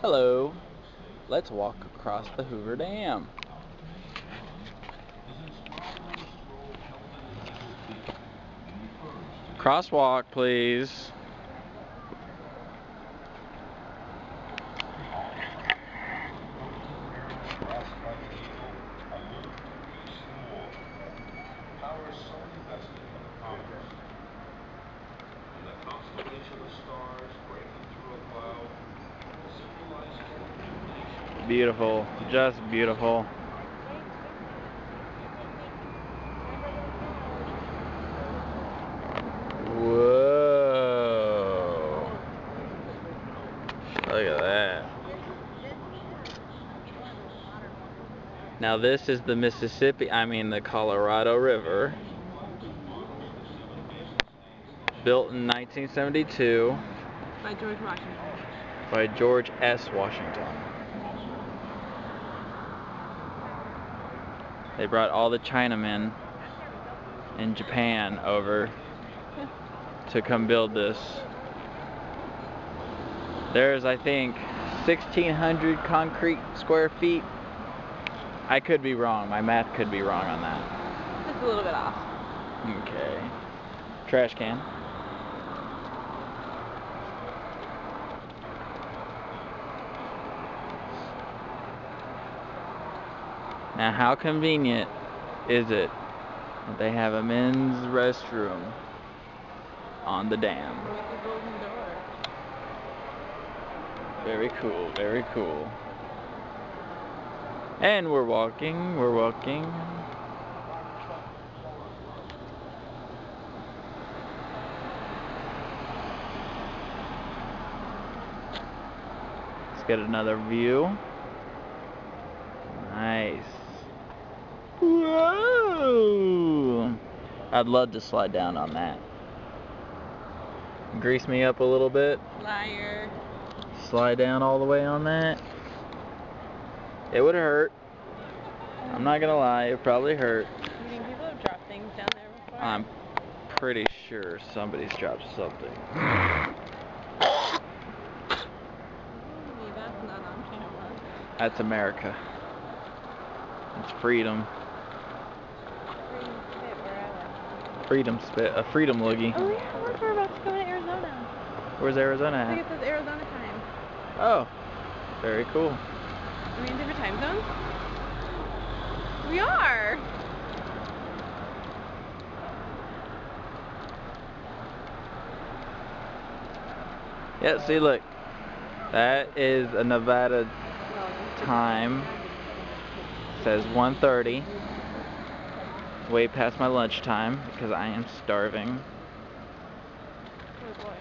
Hello, let's walk across the Hoover Dam. Crosswalk, please. Beautiful, just beautiful. Whoa. Look at that. Now this is the the Colorado River. Built in 1972 By George Washington. by George S. Washington. They brought all the Chinamen in Japan over to come build this. There's, I think, 1,600 concrete square feet. I could be wrong. My math could be wrong on that. Just a little bit off. Okay. Trash can. Now, how convenient is it that they have a men's restroom on the dam? With the golden door. Very cool, very cool. And we're walking, we're walking. Let's get another view. Nice. Whoa! I'd love to slide down on that. Grease me up a little bit. Liar. Slide down all the way on that. It would hurt. I'm not gonna lie, it probably hurt. You think people have dropped things down there before? I'm pretty sure somebody's dropped something. That's not on camera. That's America. It's freedom. Freedom spit. A freedom loogie. Oh yeah, look, we're about to go to Arizona. Where's Arizona I think at? it says Arizona time. Oh, very cool. Are we in different time zones? We are! Yeah, see, look. That is a Nevada time. It says 1:30. Way past my lunch time because I am starving. Oh boy.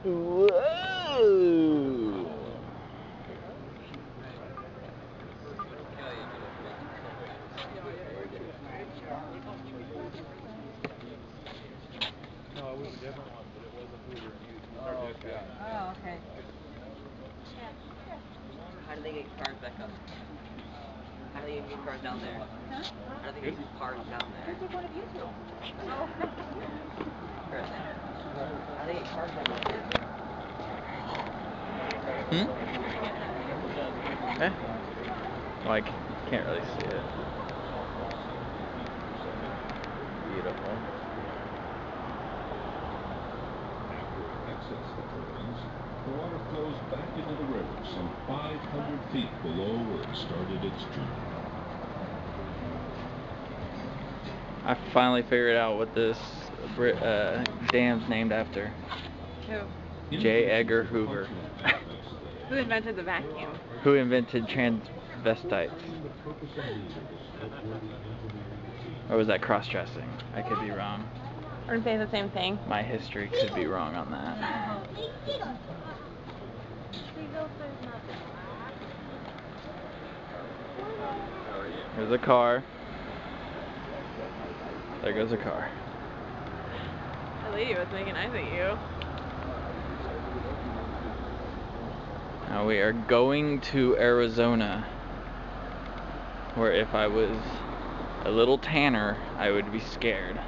Whoa! No, it was a different one, but it was a Hoover. Oh, okay. How do they get cars back up? How do they get cars down there? Huh? How do they get cars down there? Where's one of you two? Chris, how do they get cars back up there? Okay. Well, I can't really see it. Beautiful. Excess occurrence, the water flows back into the river some 500 feet below where it started its journey. I finally figured out what this dam's named after. Who? J. Edgar Hoover. Who invented the vacuum? Who invented transvestites? Or was that cross-dressing? I could be wrong. Aren't they the same thing? My history could be wrong on that. There's a car. There goes a car. The lady was making eyes at you. Now we are going to Arizona. where if I was a little tanner, I would be scared.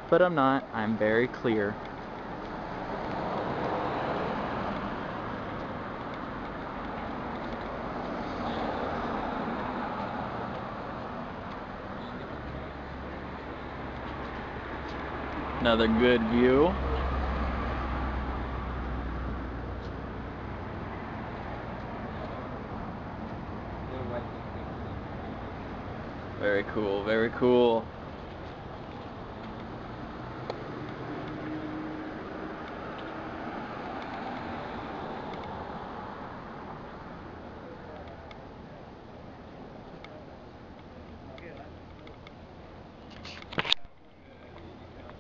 But I'm not. I'm very clear. Another good view. Very cool, very cool.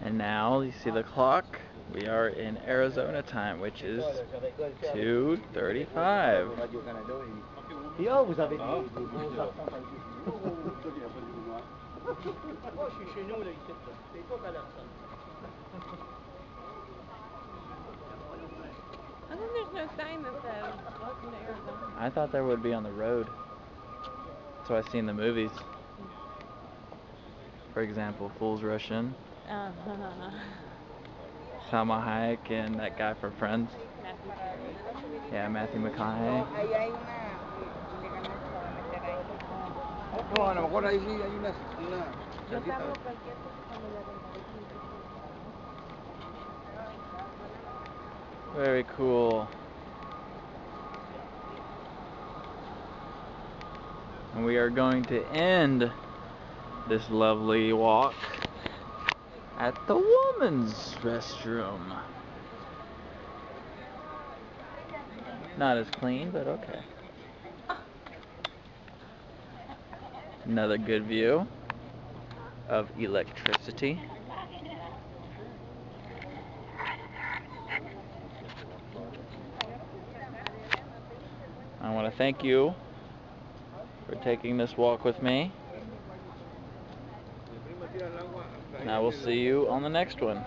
And now you see the clock. We are in Arizona time, which is 2:35. How come there's no sign that says welcome to Arizona? I thought there would be on the road. That's what I see in the movies. For example, Fools Rush In. Salma Hayek and that guy from Friends. Matthew Perry. Yeah, Matthew McConaughey. Very cool. And we are going to end this lovely walk at the woman's restroom. Not as clean, but okay. Another good view of electricity. I want to thank you for taking this walk with me. And I will see you on the next one.